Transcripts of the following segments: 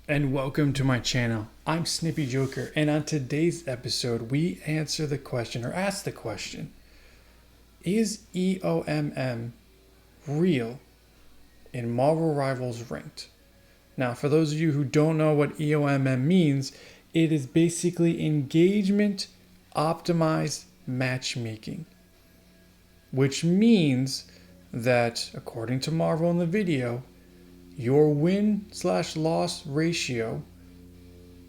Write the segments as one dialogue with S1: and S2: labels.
S1: And welcome to my channel. I'm Snippy Joker, and on today's episode we answer the question, or ask the question, is EOMM real in Marvel Rivals Ranked? Now, for those of you who don't know what EOMM means, it is basically Engagement Optimized Matchmaking, which means that, according to Marvel in the video, your win/loss ratio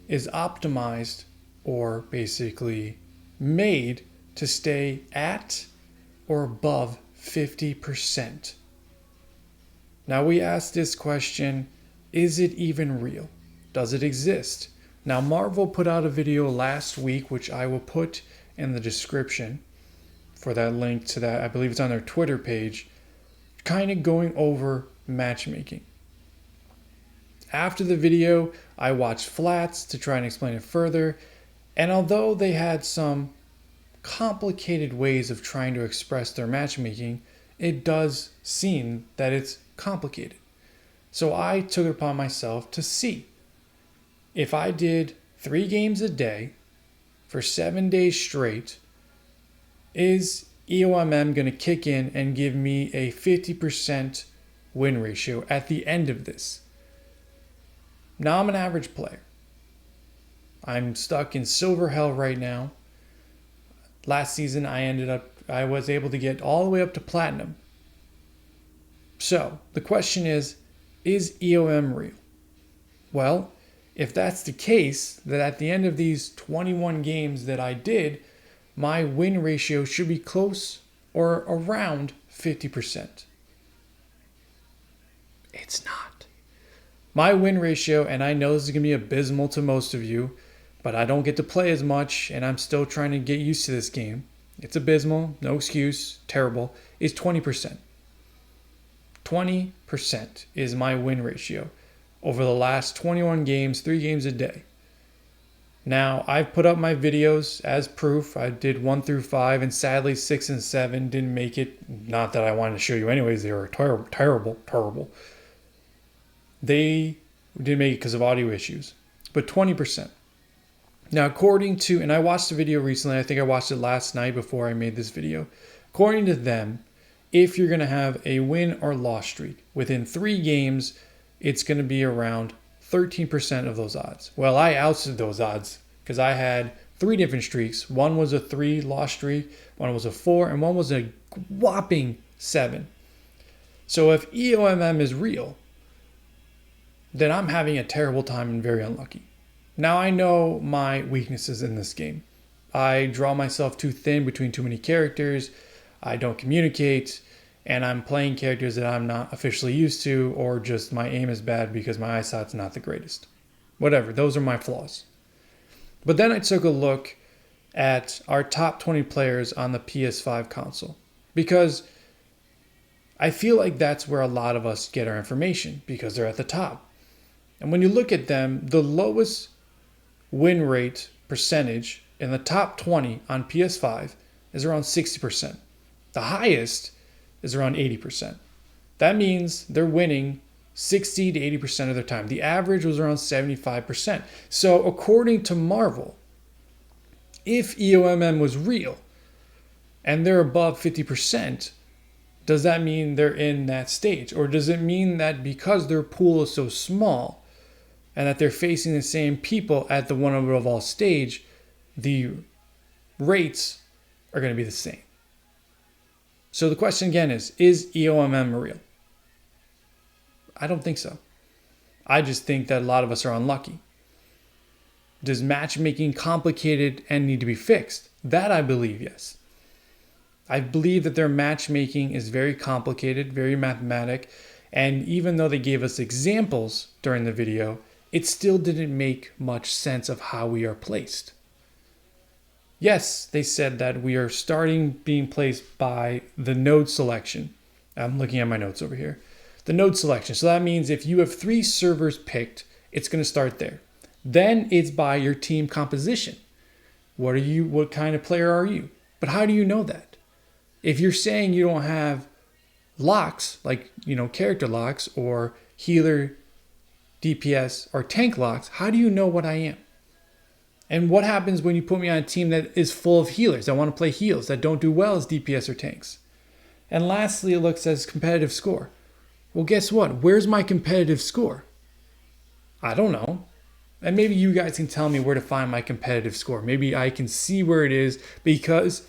S1: is optimized, or basically made, to stay at or above 50%. Now we ask this question, is it even real? Does it exist? Now Marvel put out a video last week, which I will put in the description for that link to that. I believe it's on their Twitter page, kind of going over matchmaking. After the video, I watched flats to try and explain it further, and although they had some complicated ways of trying to express their matchmaking, it does seem that it's complicated. So I took it upon myself to see if I did 3 games a day for 7 days straight, is EOMM going to kick in and give me a 50% win ratio at the end of this? Now I'm an average player. I'm stuck in silver hell right now. Last season I was able to get all the way up to platinum. So the question is EOM real? Well, if that's the case, that at the end of these 21 games that I did, my win ratio should be close or around 50%. It's not. My win ratio, and I know this is going to be abysmal to most of you, but I don't get to play as much, and I'm still trying to get used to this game. It's abysmal, no excuse, terrible, is 20%. 20% is my win ratio over the last 21 games, 3 games a day. Now, I've put up my videos as proof. I did 1 through 5, and sadly 6 and 7 didn't make it. Not that I wanted to show you anyways, they were terrible. They didn't make it because of audio issues, but 20%. Now, according to, and I watched the video recently, I think I watched it last night before I made this video. According to them, if you're going to have a win or loss streak within 3 games, it's going to be around 13% of those odds. Well, I ousted those odds because I had 3 different streaks. One was a 3 loss streak, one was a 4, and one was a whopping 7. So if EOMM is real, then I'm having a terrible time and very unlucky. Now I know my weaknesses in this game. I draw myself too thin between too many characters, I don't communicate, and I'm playing characters that I'm not officially used to, or just my aim is bad because my eyesight's not the greatest. Whatever, those are my flaws. But then I took a look at our top 20 players on the PS5 console, because I feel like that's where a lot of us get our information, because they're at the top. And when you look at them, the lowest win rate percentage in the top 20 on PS5 is around 60%. The highest is around 80%. That means they're winning 60 to 80% of their time. The average was around 75%. So according to Marvel, if EOMM was real and they're above 50%, does that mean they're in that stage? Or does it mean that because their pool is so small and that they're facing the same people at the one above all stage, the rates are going to be the same? So the question again is EOMM real? I don't think so. I just think that a lot of us are unlucky. Does matchmaking complicated and need to be fixed? That I believe, yes. I believe that their matchmaking is very complicated, very mathematic, and even though they gave us examples during the video, it still didn't make much sense of how we are placed. Yes, they said that we are starting being placed by the node selection. I'm looking at my notes over here. The node selection. So that means if you have 3 servers picked, it's going to start there. Then it's by your team composition. What kind of player are you? But how do you know that? If you're saying you don't have locks, like, character locks or healer DPS, or tank locks, how do you know what I am? And what happens when you put me on a team that is full of healers that want to play heals, that don't do well as DPS or tanks? And lastly, it looks as competitive score. Well, guess what? Where's my competitive score? I don't know. And maybe you guys can tell me where to find my competitive score. Maybe I can see where it is, because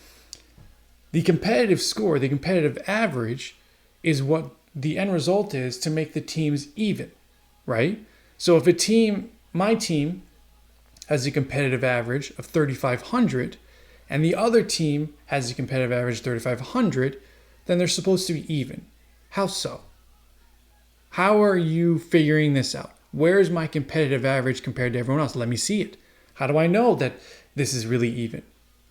S1: the competitive score, the competitive average, is what the end result is to make the teams even, right? So if my team has a competitive average of 3,500 and the other team has a competitive average of 3,500, then they're supposed to be even. How so? How are you figuring this out? Where's my competitive average compared to everyone else? Let me see it. How do I know that this is really even?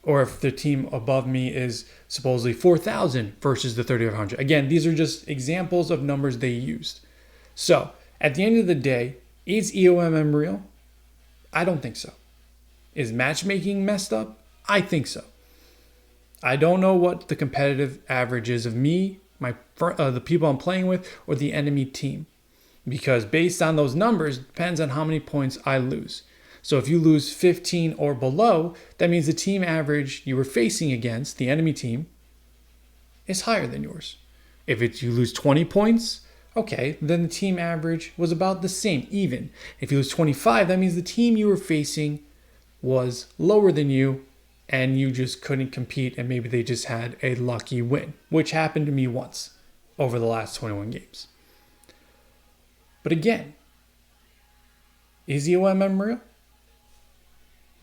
S1: Or if the team above me is supposedly 4,000 versus the 3,500. Again, these are just examples of numbers they used. So at the end of the day, is EOMM real? I don't think so. Is matchmaking messed up? I think so. I don't know what the competitive average is of me, the people I'm playing with, or the enemy team. Because based on those numbers, it depends on how many points I lose. So if you lose 15 or below, that means the team average you were facing against, the enemy team, is higher than yours. If you lose 20 points, okay, then the team average was about the same, even. If you lose 25, that means the team you were facing was lower than you and you just couldn't compete, and maybe they just had a lucky win, which happened to me once over the last 21 games. But again, is EOMM real?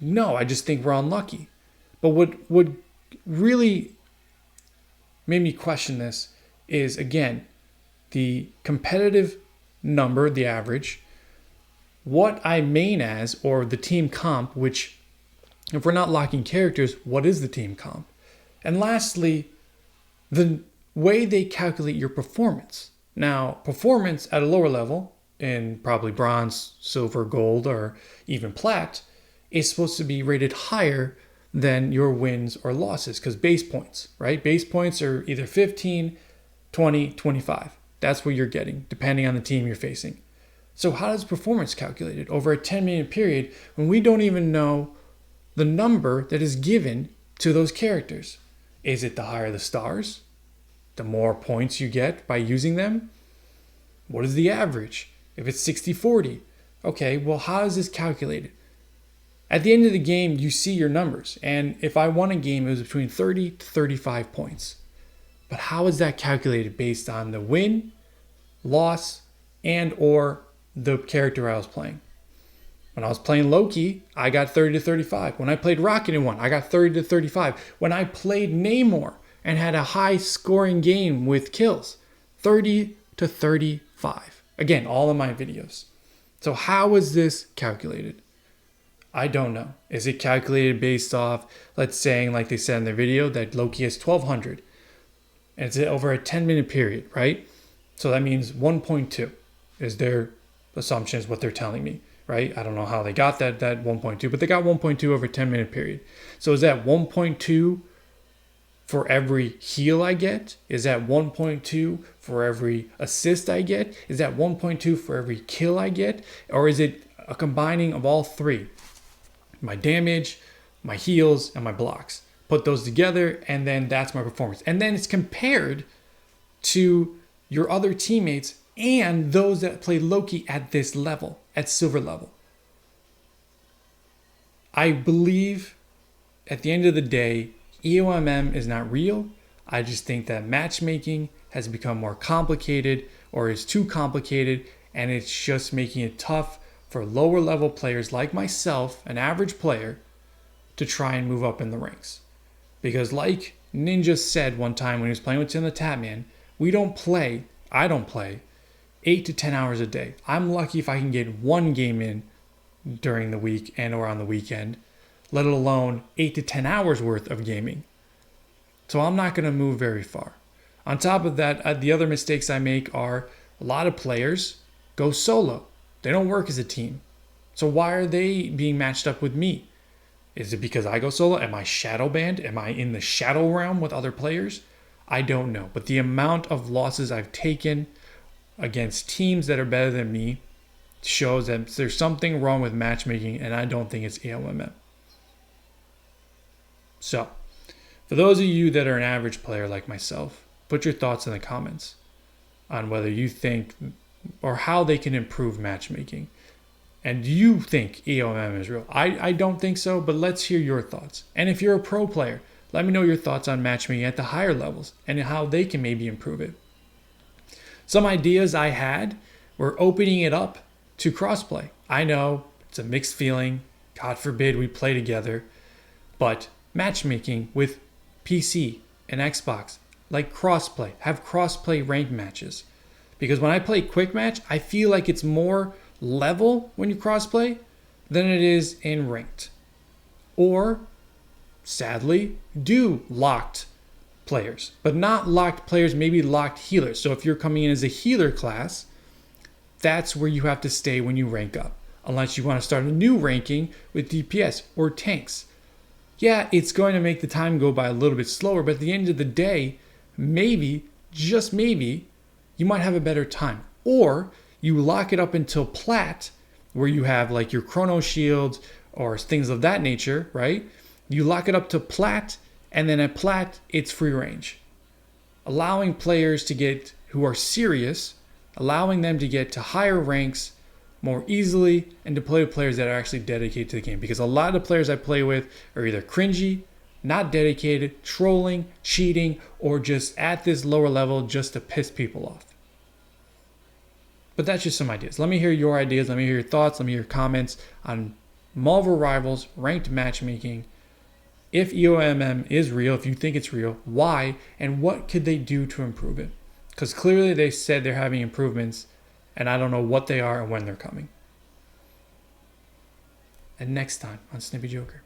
S1: No, I just think we're unlucky. But what really made me question this is, again, the competitive number, the average, what I main as, or the team comp, which if we're not locking characters, what is the team comp? And lastly, the way they calculate your performance. Now, performance at a lower level, in probably bronze, silver, gold, or even plat, is supposed to be rated higher than your wins or losses, because base points, right? Base points are either 15, 20, 25. That's what you're getting, depending on the team you're facing. So how does performance calculated over a 10-minute period when we don't even know the number that is given to those characters? Is it the higher the stars? The more points you get by using them? What is the average? If it's 60-40, okay, well, how is this calculated? At the end of the game, you see your numbers. And if I won a game, it was between 30 to 35 points. But how is that calculated based on the win, loss, and or the character I was playing? When I was playing Loki, I got 30 to 35. When I played Rocket and won, I got 30 to 35. When I played Namor and had a high scoring game with kills, 30 to 35. Again, all of my videos. So how is this calculated? I don't know. Is it calculated based off, let's say, like they said in their video, that Loki has 1,200. And it's over a 10-minute period, right? So that means 1.2 is their assumption, is what they're telling me, right? I don't know how they got that 1.2, but they got 1.2 over a 10-minute period. So is that 1.2 for every heal I get? Is that 1.2 for every assist I get? Is that 1.2 for every kill I get? Or is it a combining of all three? My damage, my heals, and my blocks. Put those together, and then that's my performance. And then it's compared to your other teammates and those that play Loki at this level, at silver level. I believe at the end of the day, EOMM is not real. I just think that matchmaking has become more complicated, or is too complicated, and it's just making it tough for lower level players like myself, an average player, to try and move up in the ranks. Because like Ninja said one time when he was playing with Tim the Tatman, I don't play 8 to 10 hours a day. I'm lucky if I can get one game in during the week and or on the weekend, let alone 8 to 10 hours worth of gaming. So I'm not going to move very far. On top of that, the other mistakes I make are a lot of players go solo. They don't work as a team. So why are they being matched up with me? Is it because I go solo? Am I shadow banned? Am I in the shadow realm with other players? I don't know. But the amount of losses I've taken against teams that are better than me shows that there's something wrong with matchmaking, and I don't think it's EOMM. So, for those of you that are an average player like myself, put your thoughts in the comments on whether you think or how they can improve matchmaking. And do you think EOMM is real? I don't think so, but let's hear your thoughts. And if you're a pro player, let me know your thoughts on matchmaking at the higher levels and how they can maybe improve it. Some ideas I had were opening it up to crossplay. I know it's a mixed feeling. God forbid we play together. But matchmaking with PC and Xbox, like crossplay, have crossplay ranked matches. Because when I play quick match, I feel like it's more level when you crossplay than it is in ranked. Or, sadly, do locked players, but not locked players, maybe locked healers. So if you're coming in as a healer class, that's where you have to stay when you rank up, unless you want to start a new ranking with DPS or tanks. Yeah, it's going to make the time go by a little bit slower, but at the end of the day, maybe, just maybe, you might have a better time. Or you lock it up until plat, where you have like your chrono shields or things of that nature, right? You lock it up to plat, and then at plat, it's free range. Allowing players to get, who are serious, allowing them to get to higher ranks more easily and to play with players that are actually dedicated to the game. Because a lot of the players I play with are either cringy, not dedicated, trolling, cheating, or just at this lower level just to piss people off. But that's just some ideas. Let me hear your ideas. Let me hear your thoughts. Let me hear your comments on Marvel Rivals, ranked matchmaking. If EOMM is real, if you think it's real, why, and what could they do to improve it? Because clearly they said they're having improvements, and I don't know what they are and when they're coming. And next time on Snippy Joker.